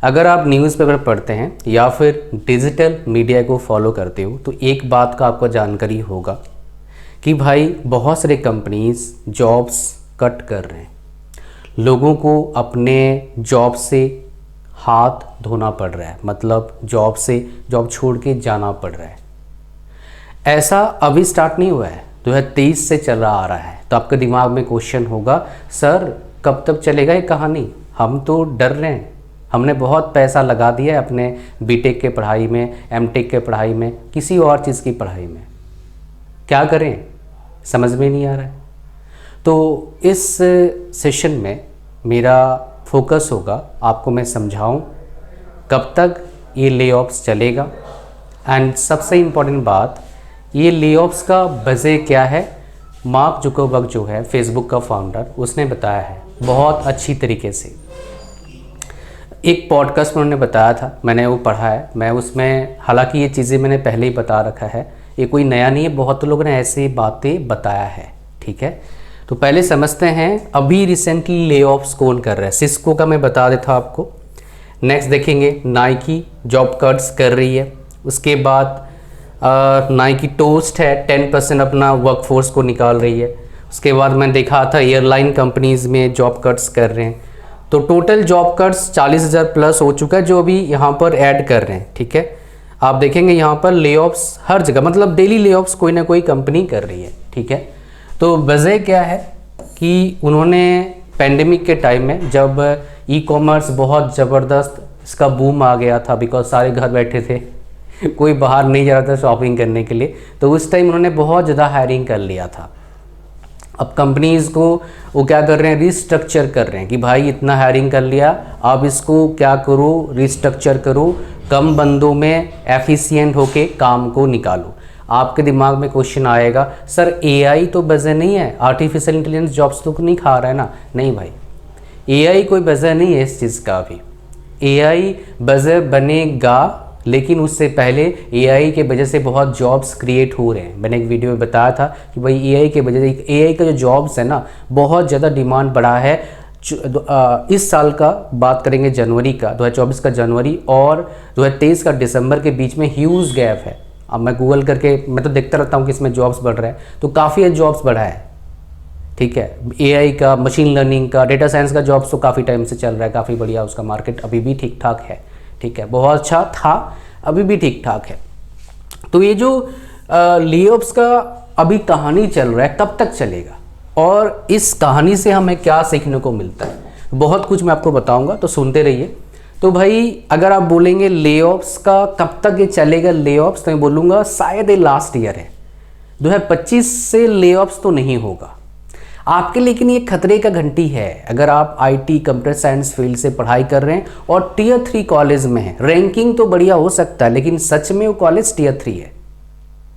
अगर आप न्यूज़पेपर पढ़ते हैं या फिर डिजिटल मीडिया को फॉलो करते हो तो एक बात का आपको जानकारी होगा कि भाई बहुत सारे कंपनीज जॉब्स कट कर रहे हैं। लोगों को अपने जॉब से हाथ धोना पड़ रहा है, मतलब जॉब छोड़ के जाना पड़ रहा है। ऐसा अभी स्टार्ट नहीं हुआ है, 2023 से चल रहा आ रहा है। तो आपके दिमाग में क्वेश्चन होगा, सर कब तक चलेगा ये कहानी? हम तो डर रहे हैं, हमने बहुत पैसा लगा दिया है अपने बीटेक के पढ़ाई में, एमटेक के पढ़ाई में, किसी और चीज़ की पढ़ाई में, क्या करें समझ में नहीं आ रहा है। तो इस सेशन में मेरा फोकस होगा, आपको मैं समझाऊं कब तक ये लेऑफ्स चलेगा, एंड सबसे इम्पॉर्टेंट बात, ये लेऑफ्स का वजह क्या है। मार्क जुकरबर्ग जो है फेसबुक का फाउंडर, उसने बताया है बहुत अच्छी तरीके से। एक पॉडकास्ट में उन्होंने बताया था, मैंने वो पढ़ा है, मैं उसमें, हालांकि ये चीज़ें मैंने पहले ही बता रखा है, ये कोई नया नहीं है, बहुत लोगों ने ऐसी बातें बताया है, ठीक है। तो पहले समझते हैं अभी रिसेंटली लेऑफ्स कौन कर रहा है। सिस्को का मैं बता देता आपको। नेक्स्ट देखेंगे नाइकी जॉब कट्स कर रही है। उसके बाद नाइकी टोस्ट है 10% अपना वर्कफोर्स को निकाल रही है। उसके बाद मैं देखा था एयरलाइन कंपनीज़ में जॉब कट्स कर रहे हैं। तो टोटल जॉब कट्स 40,000 प्लस हो चुका है जो अभी यहाँ पर ऐड कर रहे हैं, ठीक है। आप देखेंगे यहाँ पर लेऑफ्स हर जगह, मतलब डेली लेऑफ्स कोई ना कोई कंपनी कर रही है, ठीक है। तो वजह क्या है कि उन्होंने पेंडेमिक के टाइम में जब ई कॉमर्स बहुत ज़बरदस्त इसका बूम आ गया था, बिकॉज सारे घर बैठे थे, कोई बाहर नहीं जा रहा था शॉपिंग करने के लिए, तो उस टाइम उन्होंने बहुत ज़्यादा हायरिंग कर लिया था। अब कंपनीज़ को वो क्या कर रहे हैं, रिस्ट्रक्चर कर रहे हैं कि भाई इतना हायरिंग कर लिया, अब इसको क्या करो, रिस्ट्रक्चर करो, कम बंदों में एफिशिएंट होके काम को निकालो। आपके दिमाग में क्वेश्चन आएगा, सर एआई तो वजह नहीं है, आर्टिफिशियल इंटेलिजेंस जॉब्स तो नहीं खा रहा है ना? नहीं भाई, एआई कोई वजह नहीं है इस चीज़ का। अभी एआई वजह बनेगा, लेकिन उससे पहले एआई के वजह से बहुत जॉब्स क्रिएट हो रहे हैं। मैंने एक वीडियो में बताया था कि भाई एआई के वजह से, एआई का जो जॉब्स है ना, बहुत ज़्यादा डिमांड बढ़ा है। इस साल का बात करेंगे जनवरी का, 2024 का जनवरी और 2023 का दिसंबर के बीच में ह्यूज गैप है। अब मैं गूगल करके मैं तो देखता रहता हूँ कि इसमें जॉब्स बढ़ रहा है, तो काफ़ी जॉब्स बढ़ा है, ठीक है। एआई का, मशीन लर्निंग का, डेटा साइंस का जॉब्स तो काफ़ी टाइम से चल रहा है, काफ़ी बढ़िया उसका मार्केट अभी भी ठीक ठाक है, ठीक है। बहुत अच्छा था, अभी भी ठीक ठाक है। तो ये जो लेऑफ्स का अभी कहानी चल रहा है, कब तक चलेगा और इस कहानी से हमें क्या सीखने को मिलता है, बहुत कुछ मैं आपको बताऊंगा, तो सुनते रहिए। तो भाई अगर आप बोलेंगे लेऑफ्स का कब तक ये चलेगा लेऑफ्स, तो मैं बोलूँगा शायद ये लास्ट ईयर है, 2025 से लेऑफ्स तो नहीं होगा आपके। लेकिन ये खतरे का घंटी है अगर आप आईटी कंप्यूटर साइंस फील्ड से पढ़ाई कर रहे हैं और टियर 3 कॉलेज में है। रैंकिंग तो बढ़िया हो सकता है, लेकिन सच में वो कॉलेज टियर 3 है।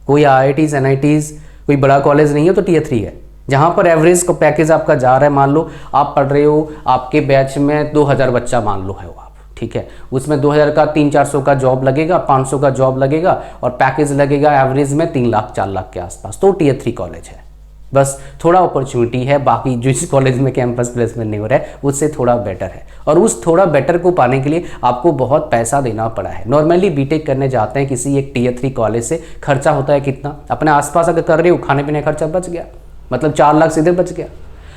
कोई आईआईटीज एनआईटीज कोई बड़ा कॉलेज नहीं है, तो टियर 3 है, जहाँ पर एवरेज को पैकेज आपका जा रहा है। मान लो आप पढ़ रहे हो, आपके बैच में 2000 बच्चा मान लो है आप, ठीक है। उसमें 2000 का 300-400 का जॉब लगेगा, 500 का जॉब लगेगा और पैकेज लगेगा एवरेज में 3 लाख 4 लाख के आसपास, तो टियर 3 कॉलेज है। बस थोड़ा अपॉर्चुनिटी है, बाकी जिस कॉलेज में कैंपस प्लेसमेंट नहीं हो रहा है उससे थोड़ा बेटर है, और उस थोड़ा बेटर को पाने के लिए आपको बहुत पैसा देना पड़ा है। नॉर्मली बीटेक करने जाते हैं किसी एक टियर 3 कॉलेज से, खर्चा होता है कितना, अपने आसपास अगर कर रहे हो खाने पीने का खर्चा बच गया, मतलब 4 लाख सीधे बच गया।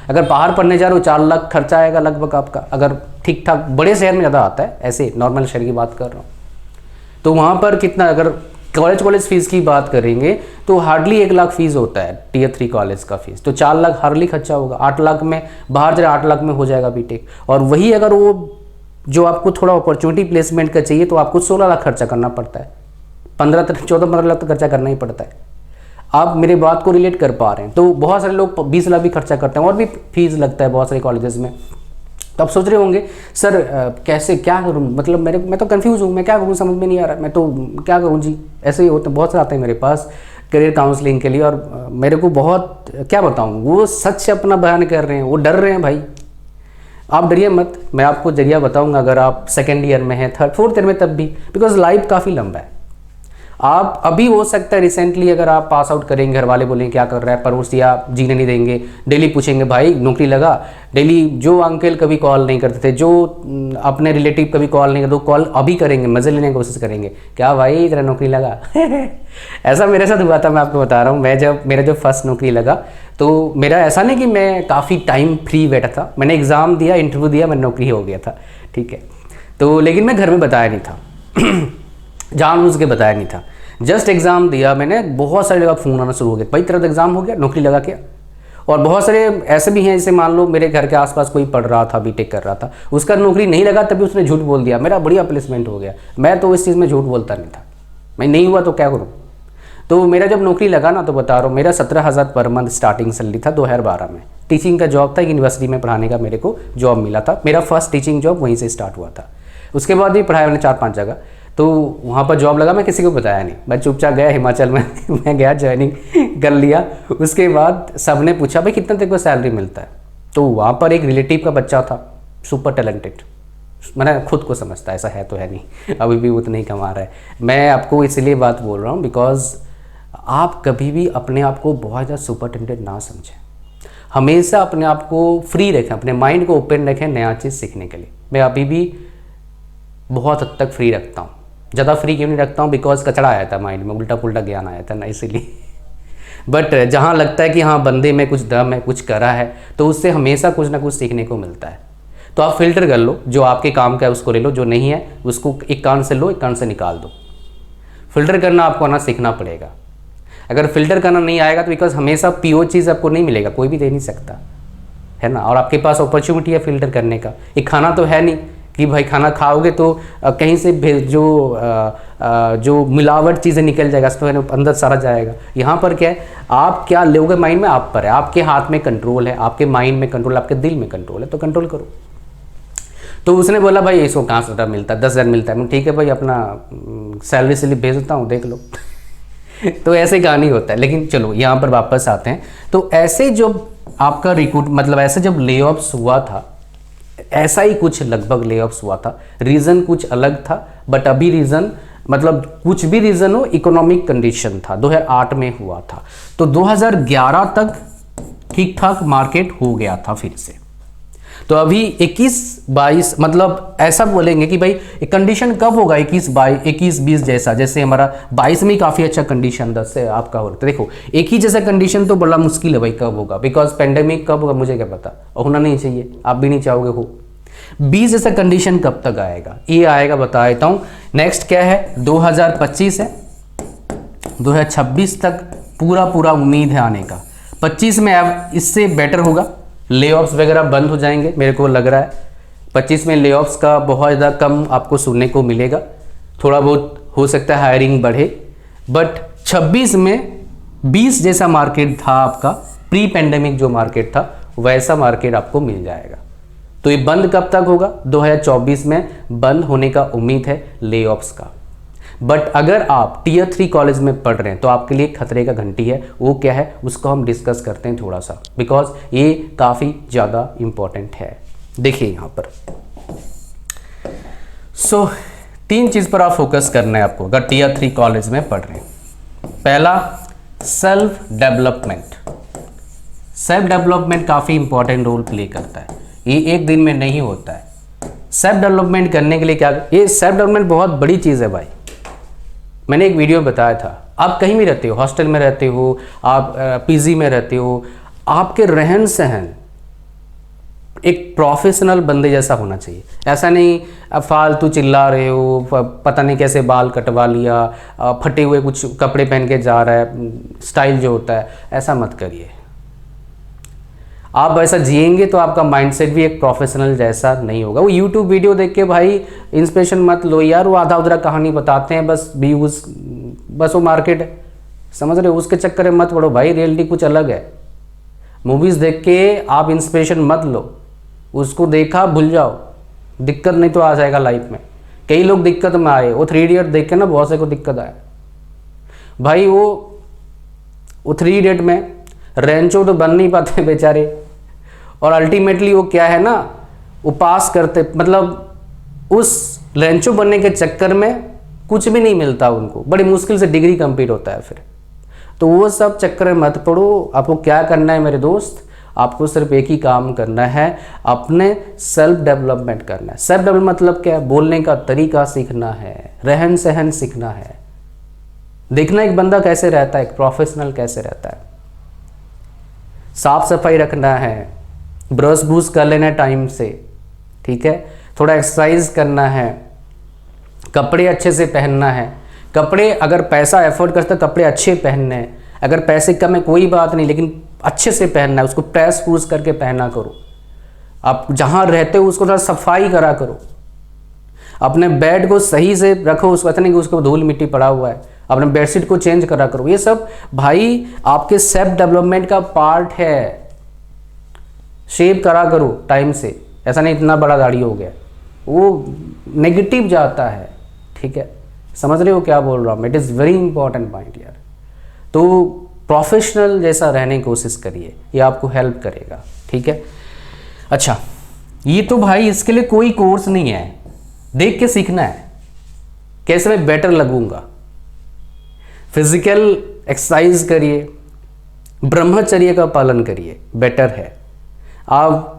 अगर बाहर पढ़ने जा रहे हो 4 लाख खर्चा आएगा लगभग आपका, अगर ठीक ठाक बड़े शहर में ज़्यादा आता है, ऐसे नॉर्मल शहर की बात कर रहा हूँ। तो वहाँ पर कितना, अगर कॉलेज फीस की बात करेंगे तो हार्डली 1 लाख फीस होता है टियर 3 कॉलेज का फीस, तो 4 लाख हार्डली खर्चा होगा। 8 लाख में बाहर जरा 8 लाख में हो जाएगा बीटेक, और वही अगर वो जो आपको थोड़ा अपॉर्चुनिटी प्लेसमेंट का चाहिए तो आपको 16 लाख खर्चा करना पड़ता है, 14-15 लाख तो खर्चा करना ही पड़ता है। आप मेरे बात को रिलेट कर पा रहे हैं। तो बहुत सारे लोग 20 लाख भी खर्चा करते हैं, और भी फीस लगता है बहुत सारे कॉलेजेस में। तो आप सोच रहे होंगे सर कैसे, क्या करूं, मतलब मैं तो कंफ्यूज हूं, मैं क्या करूं समझ में नहीं आ रहा, मैं तो क्या करूं जी। ऐसे ही होते बहुत से आते हैं मेरे पास करियर काउंसलिंग के लिए, और मेरे को बहुत क्या बताऊं, वो सच अपना बयान कर रहे हैं, वो डर रहे हैं। भाई आप डरिए मत, मैं आपको जरिया बताऊंगा। अगर आप सेकेंड ईयर में हैं, 3rd 4th ईयर में, तब भी, बिकॉज लाइफ काफ़ी लंबा है। आप अभी हो सकता है रिसेंटली अगर आप पास आउट करेंगे, घर वाले बोलेंगे क्या कर रहा है, पड़ोसिया जीने नहीं देंगे, डेली पूछेंगे भाई नौकरी लगा, डेली जो अंकल कभी कॉल नहीं करते थे, जो अपने रिलेटिव कभी कॉल नहीं करते, वो कॉल अभी करेंगे, मजे लेने की कोशिश करेंगे, क्या भाई तेरा नौकरी लगा ऐसा मेरे साथ हुआ था, मैं आपको बता रहा हूँ। मेरा जब फर्स्ट नौकरी लगा तो मेरा ऐसा नहीं कि मैं काफ़ी टाइम फ्री बैठा था, मैंने एग्ज़ाम दिया, इंटरव्यू दिया, मेरा नौकरी हो गया था, ठीक है। तो लेकिन मैं घर में बताया नहीं था जानबूझ के बताया नहीं था, जस्ट एग्ज़ाम दिया मैंने, बहुत सारे जगह फ़ोन आना शुरू हो गया, भाई तेरा तो एग्ज़ाम हो गया, नौकरी लगा क्या। और बहुत सारे ऐसे भी हैं, जैसे मान लो मेरे घर के आसपास कोई पढ़ रहा था, बीटेक कर रहा था, उसका नौकरी नहीं लगा, तभी उसने झूठ बोल दिया मेरा बढ़िया प्लेसमेंट हो गया। मैं तो इस चीज़ में झूठ बोलता नहीं था, मैं नहीं हुआ तो क्या करूँ। तो मेरा जब नौकरी लगा ना, तो बता रहा हूँ, मेरा 17,000 पर मंथ स्टार्टिंग सैलरी था 2012 में। टीचिंग का जॉब था, यूनिवर्सिटी में पढ़ाने का मेरे को जॉब मिला था, मेरा फर्स्ट टीचिंग जॉब वहीं से स्टार्ट हुआ था। उसके बाद भी पढ़ाया मैंने 4-5 जगह, तो वहाँ पर जॉब लगा, मैं किसी को बताया नहीं, मैं चुपचाप गया हिमाचल में मैं गया, ज्वाइनिंग कर लिया। उसके बाद सब ने पूछा भाई कितना तेरे को सैलरी मिलता है, तो वहाँ पर एक रिलेटिव का बच्चा था, सुपर टैलेंटेड, मैंने खुद को समझता है, ऐसा है तो है नहीं, अभी भी उतना ही कमा रहा है। मैं आपको इसलिए बात बोल रहा हूँ बिकॉज आप कभी भी अपने आप को बहुत ज़्यादा सुपर टैलेंटेड ना समझें, हमेशा अपने आप को फ्री रखें, अपने माइंड को ओपन रखें नया चीज़ सीखने के लिए। मैं अभी भी बहुत हद तक फ्री रखता हूँ, ज़्यादा फ्री क्यों नहीं रखता हूँ, बिकॉज कचड़ा आया था माइंड में, उल्टा पुल्टा ज्ञान आया था ना, इसीलिए बट जहाँ लगता है कि हाँ बंदे में कुछ दम है, कुछ करा है, तो उससे हमेशा कुछ ना कुछ सीखने को मिलता है। तो आप फिल्टर कर लो, जो आपके काम का है उसको ले लो, जो नहीं है उसको एक कान से लो, एक कान से निकाल दो। फिल्टर करना आपको आना सीखना पड़ेगा। अगर फिल्टर करना नहीं आएगा तो बिकॉज हमेशा प्योर चीज़ आपको नहीं मिलेगा, कोई भी दे नहीं सकता है ना। और आपके पास अपॉर्चुनिटी है फिल्टर करने का, एक खाना तो है नहीं कि भाई खाना खाओगे तो कहीं से जो मिलावट चीज़ें निकल जाएगा, तो अंदर सारा जाएगा। यहाँ पर क्या है, आप क्या लोगे माइंड में आप पर है, आपके हाथ में कंट्रोल है, आपके माइंड में कंट्रोल, आपके दिल में कंट्रोल है, तो कंट्रोल करो। तो उसने बोला भाई इसको कहाँ से मिलता है, 10,000 मिलता है। ठीक है भाई, अपना सैलरी स्लिप भेज देता हूँ, देख लो तो ऐसे कहानी होता है। लेकिन चलो यहाँ पर वापस आते हैं। तो ऐसे जब आपका रिक्रूट मतलब ऐसे जब ले ऑफ्स हुआ था, ऐसा ही कुछ लगभग ले ऑफ्स हुआ था, रीज़न कुछ अलग था, बट अभी रीज़न मतलब कुछ भी रीज़न हो, इकोनॉमिक कंडीशन था, 2008 में हुआ था। तो 2011 तक ठीक ठाक मार्केट हो गया था फिर से। तो अभी 21-22 मतलब ऐसा बोलेंगे कि भाई एक कंडीशन कब होगा 21-20 जैसा, जैसे हमारा 22 में काफ़ी अच्छा कंडीशन 10 से आपका हो रहा था। देखो एक ही जैसा कंडीशन तो बड़ा मुश्किल है भाई, कब होगा, बिकॉज पेंडेमिक कब होगा मुझे क्या पता, होना नहीं चाहिए, आप भी नहीं चाहोगे हो। 20 जैसा कंडीशन कब तक आएगा, ये आएगा बता देता हूँ। नेक्स्ट क्या है, 2025 है, 2026 तक पूरा उम्मीद है आने का। 25 में अब इससे बेटर होगा, ले ऑफ्स वगैरह बंद हो जाएंगे मेरे को लग रहा है। 25 में ले ऑफ्स का बहुत ज़्यादा कम आपको सुनने को मिलेगा, थोड़ा बहुत हो सकता है हायरिंग बढ़े, बट 26 में 20 जैसा मार्केट था आपका, प्री पेंडेमिक जो मार्केट था वैसा मार्केट आपको मिल जाएगा। तो ये बंद कब तक होगा, 2024 में बंद होने का उम्मीद है ले ऑफ्स का। बट अगर आप टियर 3 कॉलेज में पढ़ रहे हैं तो आपके लिए खतरे का घंटी है, वो क्या है उसको हम डिस्कस करते हैं थोड़ा सा, बिकॉज ये काफ़ी ज़्यादा इम्पॉर्टेंट है। देखिए यहाँ पर 3 चीज़ पर आप फोकस करना है आपको अगर टियर 3 कॉलेज में पढ़ रहे हैं। पहला, सेल्फ डेवलपमेंट। सेल्फ डेवलपमेंट काफ़ी इंपॉर्टेंट रोल प्ले करता है, ये एक दिन में नहीं होता है। सेल्फ डेवलपमेंट करने के लिए क्या, ये सेल्फ डेवलपमेंट बहुत बड़ी चीज़ है भाई। मैंने एक वीडियो में बताया था, आप कहीं भी रहते हो, हॉस्टल में रहते हो, आप पीजी में रहते हो, आपके रहन सहन एक प्रोफेशनल बंदे जैसा होना चाहिए। ऐसा नहीं अब फालतू चिल्ला रहे हो, पता नहीं कैसे बाल कटवा लिया, फटे हुए कुछ कपड़े पहन के जा रहा है, स्टाइल जो होता है, ऐसा मत करिए। आप ऐसा जिएंगे तो आपका माइंडसेट भी एक प्रोफेशनल जैसा नहीं होगा। वो यूट्यूब वीडियो देख के भाई इंस्पिरेशन मत लो यार, वो आधा उधरा कहानी बताते हैं, बस व्यूज, बस वो मार्केट है, समझ रहे हो, उसके चक्कर में मत पड़ो भाई, रियलिटी कुछ अलग है। मूवीज़ देख के आप इंस्पिरेशन मत लो, उसको देखा भूल जाओ, दिक्कत नहीं तो आ जाएगा लाइफ में। कई लोग दिक्कत में आए, वो 3 इडियट देख के ना बहुत से को दिक्कत आया भाई। वो 3 इडियट में रेंचो तो बन नहीं पाते बेचारे, और अल्टीमेटली वो क्या है ना, वो पास करते, मतलब उस रेंचो बनने के चक्कर में कुछ भी नहीं मिलता उनको, बड़ी मुश्किल से डिग्री कंप्लीट होता है फिर। तो वो सब चक्कर में मत पड़ो। आपको क्या करना है मेरे दोस्त, आपको सिर्फ एक ही काम करना है, अपने सेल्फ डेवलपमेंट करना है। सेल्फ डेवलपमेंट मतलब क्या है? बोलने का तरीका सीखना है, रहन सहन सीखना है, देखना एक बंदा कैसे रहता है, एक प्रोफेशनल कैसे रहता है, साफ सफाई रखना है, ब्रश ब्रूश कर लेना टाइम से, ठीक है, थोड़ा एक्सरसाइज करना है, कपड़े अच्छे से पहनना है। कपड़े अगर पैसा एफोर्ड करता है कपड़े अच्छे पहनने हैं, अगर पैसे कम है कोई बात नहीं, लेकिन अच्छे से पहनना है, उसको प्रेस प्रूस करके पहना करो। आप जहाँ रहते हो उसको थोड़ा सफाई करा करो, अपने बेड को सही से रखो, उसको पता नहीं कि उसको धूल मिट्टी पड़ा हुआ है, अपने बेडशीट को चेंज करा करो। ये सब भाई आपके सेल्फ डेवलपमेंट का पार्ट है। शेव करा करो टाइम से, ऐसा नहीं इतना बड़ा दाढ़ी हो गया, वो नेगेटिव जाता है, ठीक है, समझ रहे हो क्या बोल रहा हूँ? It is very important point यार। तो प्रोफेशनल जैसा रहने की कोशिश करिए, ये आपको हेल्प करेगा, ठीक है। अच्छा, ये तो भाई इसके लिए कोई कोर्स नहीं है, देख के सीखना है कैसे मैं बेटर लगूंगा। फिजिकल एक्सरसाइज करिए, ब्रह्मचर्य का पालन करिए, बेटर है। आप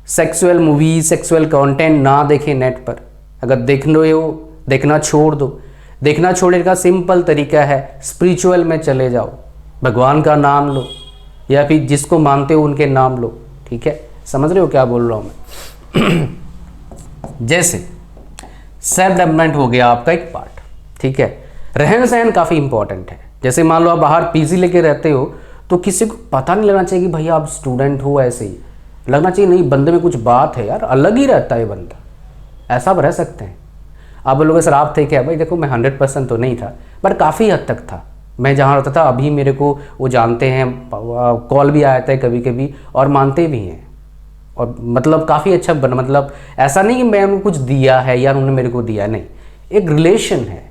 सेक्सुअल मूवी, सेक्सुअल कंटेंट ना देखें नेट पर, अगर देख रहे हो देखना छोड़ दो। देखना छोड़ने का सिंपल तरीका है, स्पिरिचुअल में चले जाओ, भगवान का नाम लो या फिर जिसको मानते हो उनके नाम लो, ठीक है, समझ रहे हो क्या बोल रहा हूँ मैं। जैसे सेल्फ डेवलपमेंट हो गया आपका एक पार्ट, ठीक है। रहन सहन काफ़ी इंपॉर्टेंट है। जैसे मान लो आप बाहर पीजी लेके रहते हो तो किसी को पता नहीं लगना चाहिए कि भैया आप स्टूडेंट हो, ऐसे ही लगना चाहिए नहीं बंदे में कुछ बात है यार, अलग ही रहता है बंदा, ऐसा रह सकते हैं। आप बोलोगे सर आप थे क्या? भाई देखो मैं 100% तो नहीं था, बट काफ़ी हद तक था। मैं जहाँ रहता था अभी मेरे को वो जानते हैं, कॉल भी आया था कभी कभी और मानते भी हैं, और मतलब काफ़ी अच्छा बना। मतलब ऐसा नहीं कि मैं उनको कुछ दिया है या उन्होंने मेरे को दिया, नहीं, एक रिलेशन है,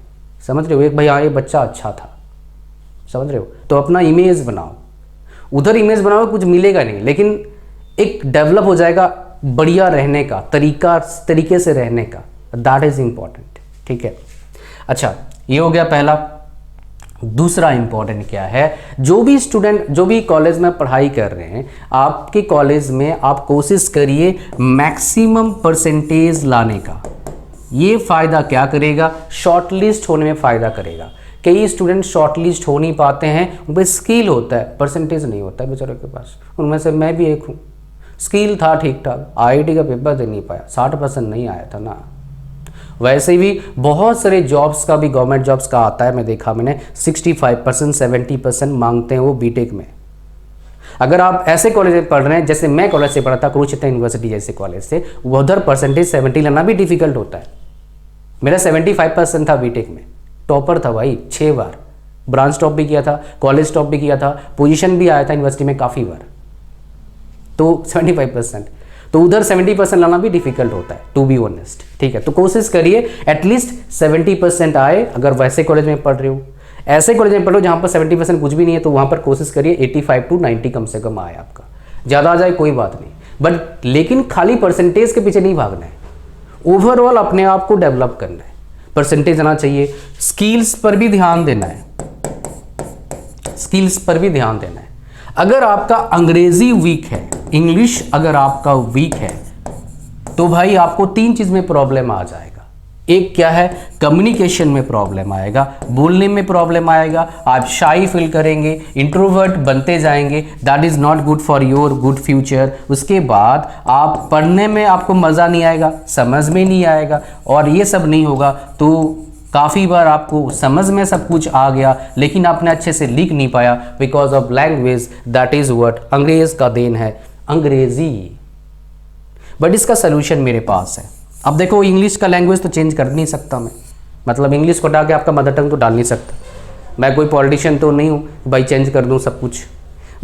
समझ रहे हो, एक भाई हाँ ये बच्चा अच्छा था, समझ रहे हो। तो अपना इमेज बनाओ, उधर इमेज बनाओ कुछ मिलेगा नहीं, लेकिन एक डेवलप हो जाएगा बढ़िया रहने का तरीके से रहने का, दैट इज इम्पॉर्टेंट, ठीक है। अच्छा, ये हो गया पहला। दूसरा इंपॉर्टेंट क्या है, जो भी स्टूडेंट जो भी कॉलेज में पढ़ाई कर रहे हैं, आपके कॉलेज में आप कोशिश करिए मैक्सिमम परसेंटेज लाने का। ये फ़ायदा क्या करेगा? शॉर्ट लिस्ट होने में फ़ायदा करेगा। कई स्टूडेंट शॉर्ट लिस्ट हो नहीं पाते हैं, उन पर स्किल होता है, परसेंटेज नहीं होता है बेचारों के पास। उनमें से मैं भी एक हूँ, स्किल था ठीक ठाक, आईआईटी का पेपर दे नहीं पाया, 60% नहीं आया था ना। वैसे भी बहुत सारे जॉब्स का भी, गवर्नमेंट जॉब्स का आता है, मैं देखा मैंने 65% 70% मांगते हैं वो बीटेक में। अगर आप ऐसे कॉलेज में पढ़ रहे हैं, जैसे मैं कॉलेज से पढ़ा था, कुरुक्षेत्र यूनिवर्सिटी जैसे कॉलेज से, उधर परसेंटेज 70 लाना भी डिफिकल्ट होता है। मेरा 75% था बीटेक में, टॉपर था भाई 6 बार, ब्रांच टॉप भी किया था, कॉलेज टॉप भी किया था, पोजीशन भी आया था यूनिवर्सिटी में काफ़ी बार, तो 75%। तो उधर 70% लाना भी डिफिकल्ट होता है, टू बी ऑनेस्ट, ठीक है। तो कोशिश करिए एटलीस्ट 70% आए। अगर वैसे कॉलेज में पढ़ रहे हो, ऐसे कॉलेज में पढ़ो जहाँ पर 70% कुछ भी नहीं है, तो वहाँ पर कोशिश करिए 85 to 90 कम से कम आए। आपका ज़्यादा आ जाए कोई बात नहीं, बट लेकिन खाली परसेंटेज के पीछे नहीं भागना है, ओवरऑल अपने आप को डेवलप करना है। परसेंटेज आना चाहिए, स्किल्स पर भी ध्यान देना है, स्किल्स पर भी ध्यान देना है। अगर आपका अंग्रेजी वीक है, इंग्लिश अगर आपका वीक है, तो भाई आपको 3 चीज़ में प्रॉब्लम आ जाएगा। एक क्या है, कम्युनिकेशन में प्रॉब्लम आएगा, बोलने में प्रॉब्लम आएगा, आप शाई फील करेंगे, इंट्रोवर्ट बनते जाएंगे, that is not good for your good future. उसके बाद आप पढ़ने में आपको मज़ा नहीं आएगा, समझ में नहीं आएगा, और ये सब नहीं होगा तो काफ़ी बार आपको समझ में सब कुछ आ गया लेकिन आपने अच्छे से लिख नहीं पाया, because of language, that is what अंग्रेज़ का देन है, अंग्रेज़ी। बट इसका सोल्यूशन मेरे पास है। अब देखो, इंग्लिश का लैंग्वेज तो चेंज कर नहीं सकता मैं, मतलब इंग्लिश को हटा के आपका मदर टंग तो डाल नहीं सकता। मैं कोई पॉलिटिशियन तो नहीं हूँ भाई चेंज कर दूँ सब कुछ,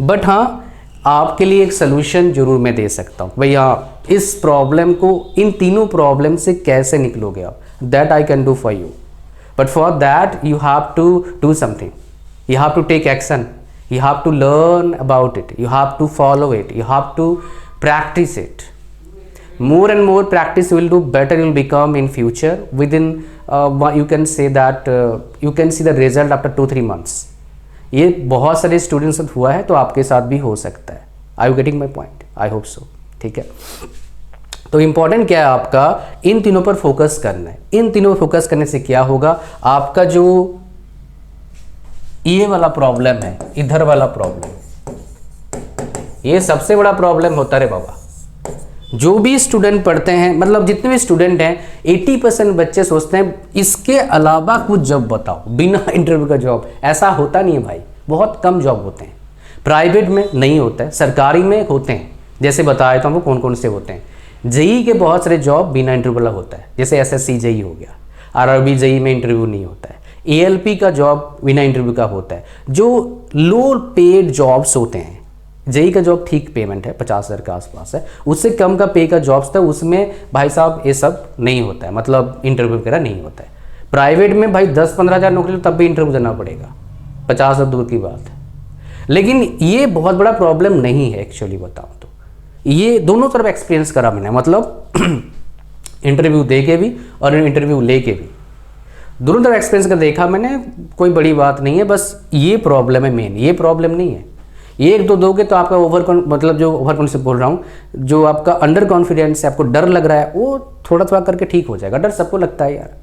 बट हाँ आपके लिए एक सोल्यूशन जरूर मैं दे सकता हूँ। भैया इस प्रॉब्लम को, इन तीनों प्रॉब्लम से कैसे निकलोगे आप, that I can do for you. But for that you have to do something, you have to take action, you have to learn about it, you have to follow it, you have to practice it। more and more practice you will do, better you will become in future. Within you can say that you can see the result after 2-3 months. ये बहुत सारे students साथ हुआ है, तो आपके साथ भी हो सकता है. I you getting my point? I hope so. ठीक है, तो इंपॉर्टेंट क्या है आपका, इन तीनों पर फोकस करना है. इन तीनों पर फोकस करने से क्या होगा, आपका जो ये वाला प्रॉब्लम है, इधर वाला प्रॉब्लम, ये सबसे बड़ा प्रॉब्लम होता है रे बाबा. जो भी स्टूडेंट पढ़ते हैं, मतलब जितने भी स्टूडेंट हैं, 80% बच्चे सोचते हैं इसके अलावा कुछ जॉब बताओ, बिना इंटरव्यू का जॉब. ऐसा होता नहीं है भाई, बहुत कम जॉब होते हैं. प्राइवेट में नहीं होता है, सरकारी में होते हैं. जैसे बताया था हमको कौन कौन से होते हैं. जेई के बहुत सारे जॉब बिना इंटरव्यू वाला होता है, जैसे एसएससी जेई हो गया. आरआरबी जेई में इंटरव्यू नहीं होता है. एएलपी का जॉब बिना इंटरव्यू का होता है. जो लो पेड जॉब्स होते हैं, जेई का जॉब ठीक पेमेंट है, 50,000 के आसपास है, उससे कम का पे का जॉब्स था, उसमें भाई साहब ये सब नहीं होता है, मतलब इंटरव्यू वगैरह नहीं होता है. प्राइवेट में भाई 10-15 हज़ार नौकरी तब भी इंटरव्यू देना पड़ेगा, 50,000 दूर की बात है. लेकिन ये बहुत बड़ा प्रॉब्लम नहीं है एक्चुअली बताऊँ तो. ये दोनों तरफ एक्सपीरियंस करा मैंने, मतलब इंटरव्यू दे के भी और इंटरव्यू ले के भी, दोनों तरफ एक्सपीरियंस कर देखा मैंने. कोई बड़ी बात नहीं है, बस ये प्रॉब्लम है मेन, ये प्रॉब्लम नहीं है. एक दो दोगे तो आपका मतलब जो ओवर कॉन्फिडेंस बोल रहा हूँ, जो आपका अंडर कॉन्फिडेंस है, आपको डर लग रहा है, वो थोड़ा थोड़ा करके ठीक हो जाएगा. डर सबको लगता है यार.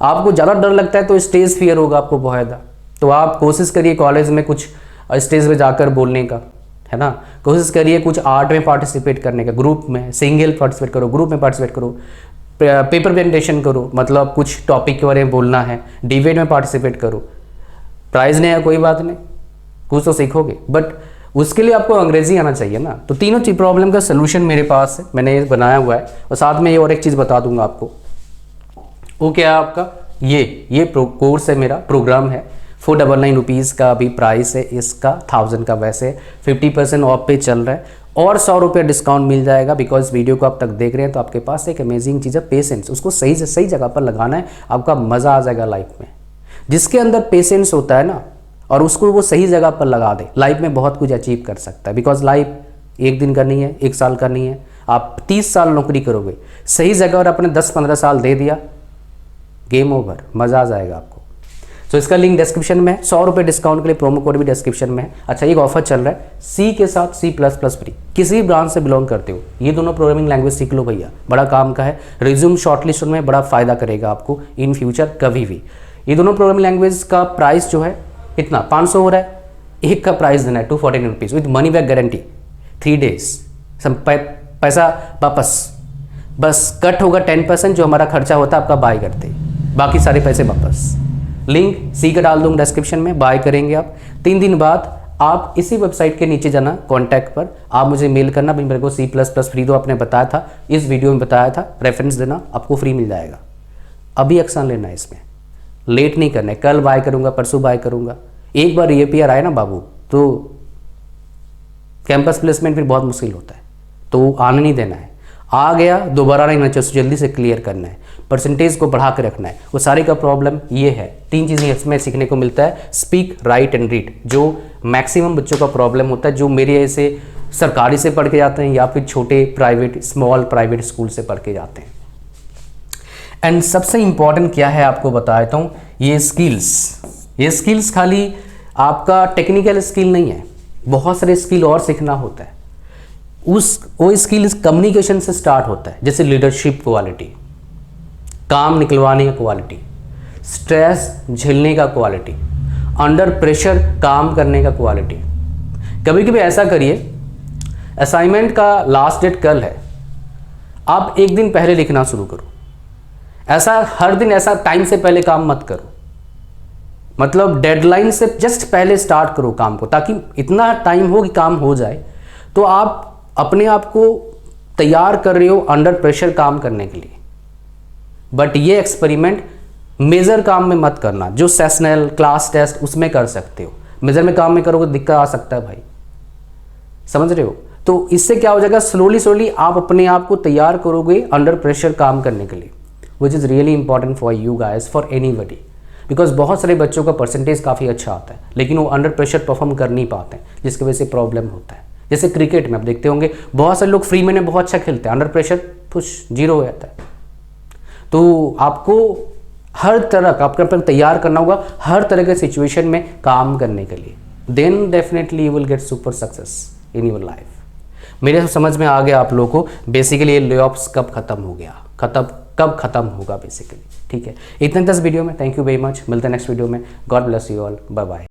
आपको ज़्यादा डर लगता है तो स्टेज फियर होगा आपको बहुत ज़्यादा. तो आप कोशिश करिए कॉलेज में कुछ स्टेज पे जाकर बोलने का, है ना. कोशिश करिए कुछ आर्ट में पार्टिसिपेट करने का, ग्रुप में सिंगल पार्टिसिपेट करो, ग्रुप में पार्टिसिपेट करो, पेपर प्रेजेंटेशन करो, मतलब कुछ टॉपिक के बारे में बोलना है, डिबेट में पार्टिसिपेट करो. प्राइज़ नहीं है कोई बात नहीं, कुछ तो सीखोगे, बट उसके लिए आपको अंग्रेजी आना चाहिए ना. तो तीनों चीज प्रॉब्लम का सोल्यूशन मेरे पास है, मैंने ये बनाया हुआ है. और साथ में ये और एक चीज़ बता दूंगा आपको. वो क्या है आपका, ये कोर्स है मेरा, प्रोग्राम है. 499 रुपीज़ का अभी प्राइस है इसका, 1000 का वैसे 50% ऑफ पे चल रहा है. और 100 रुपये डिस्काउंट मिल जाएगा, बिकॉज वीडियो को आप तक देख रहे हैं तो आपके पास एक अमेजिंग चीज़ है, पेशेंस. उसको सही जगह पर लगाना है, आपका मज़ा आ जाएगा लाइफ में. जिसके अंदर पेशेंस होता है ना, और उसको वो सही जगह पर लगा दे, लाइफ में बहुत कुछ अचीव कर सकता है. बिकॉज लाइफ एक दिन का नहीं है, एक साल का नहीं है. आप 30 साल नौकरी करोगे, सही जगह और अपने 10-15 साल दे दिया, गेम ओवर, मज़ा आ जाएगा आपको. तो इसका लिंक डिस्क्रिप्शन में है. 100 रुपये डिस्काउंट के लिए प्रोमो कोड भी डिस्क्रिप्शन में है. अच्छा, एक ऑफर चल रहा है, सी के साथ C++ फ्री. किसी भी ब्रांच से बिलोंग करते हो, ये दोनों प्रोग्रामिंग लैंग्वेज सीख लो भैया, बड़ा काम का है. रिज्यूम शॉर्टलिस्ट में बड़ा फायदा करेगा आपको इन फ्यूचर कभी भी. ये दोनों प्रोग्रामिंग लैंग्वेज का प्राइस जो है इतना 500 हो रहा है. एक का प्राइस देना है 249 rupees with money back guarantee, 3 days. पैसा वापस, बस कट होगा 10% जो हमारा खर्चा होता है आपका बाय करते, बाकी सारे पैसे वापस. लिंक सी का डाल दूंगा डिस्क्रिप्शन में, बाय करेंगे आप. 3 दिन बाद आप इसी वेबसाइट के नीचे जाना, कॉन्टैक्ट पर आप मुझे मेल करना, भाई मेरे को C++ फ्री दो, आपने बताया था, इस वीडियो में बताया था, रेफरेंस देना, आपको फ्री मिल जाएगा. अभी एक्शन लेना है इसमें, लेट नहीं करना है. कल बाय करूंगा, परसों बाय करूंगा. एक बार APR आए ना बाबू, तो कैंपस प्लेसमेंट फिर बहुत मुश्किल होता है, तो आने नहीं देना है. आ गया दोबारा नहीं होना चाहिए, जल्दी से क्लियर करना है, परसेंटेज को बढ़ा कर रखना है. वो सारे का प्रॉब्लम ये है. 3 चीज़ें इसमें सीखने को मिलता है, स्पीक, राइट एंड रीड, जो मैक्सिमम बच्चों का प्रॉब्लम होता है, जो मेरे ऐसे सरकारी से पढ़ के जाते हैं या फिर छोटे प्राइवेट, स्मॉल प्राइवेट स्कूल से पढ़ के जाते हैं. एंड सबसे इंपॉर्टेंट क्या है आपको बता देता हूँ, ये स्किल्स खाली आपका टेक्निकल स्किल नहीं है, बहुत सारे स्किल और सीखना होता है. वो स्किल कम्युनिकेशन से स्टार्ट होता है, जैसे लीडरशिप क्वालिटी, काम निकलवाने का क्वालिटी, स्ट्रेस झेलने का क्वालिटी, अंडर प्रेशर काम करने का क्वालिटी. कभी कभी ऐसा करिए, असाइनमेंट का लास्ट डेट कल है, आप एक दिन पहले लिखना शुरू करो. ऐसा हर दिन ऐसा टाइम से पहले काम मत करो, मतलब डेडलाइन से जस्ट पहले स्टार्ट करो काम को, ताकि इतना टाइम हो कि काम हो जाए. तो आप अपने आप को तैयार कर रहे हो अंडर प्रेशर काम करने के लिए. बट ये एक्सपेरिमेंट मेजर काम में मत करना, जो सेशनल क्लास टेस्ट उसमें कर सकते हो. मेजर में काम में करोगे दिक्कत आ सकता है भाई, समझ रहे हो. तो इससे क्या हो जाएगा, स्लोली आप अपने आप को तैयार करोगे अंडर प्रेशर काम करने के लिए, which is really important for you guys, for anybody. Because बहुत सारे बच्चों का परसेंटेज काफ़ी अच्छा आता है, लेकिन वो अंडर प्रेशर परफॉर्म कर नहीं पाते हैं, जिसकी वजह से प्रॉब्लम होता है. जैसे क्रिकेट में आप देखते होंगे बहुत सारे लोग फ्री में बहुत अच्छा खेलते हैं, अंडर प्रेशर पुश 0 हो जाता है। तो आपको हर तरह का आपको तैयार करना होगा हर तरह के सिचुएशन में काम करने के लिए, then definitely you will get super success in your life. मेरे समझ में आ गया आप लोगों को बेसिकली ये ले-ऑफ्स कब खत्म हो गया, कब खत्म होगा बेसिकली। ठीक है, इतने 10 वीडियो में। थैंक यू वेरी मच, मिलते हैं नेक्स्ट वीडियो में। God bless you all, bye bye.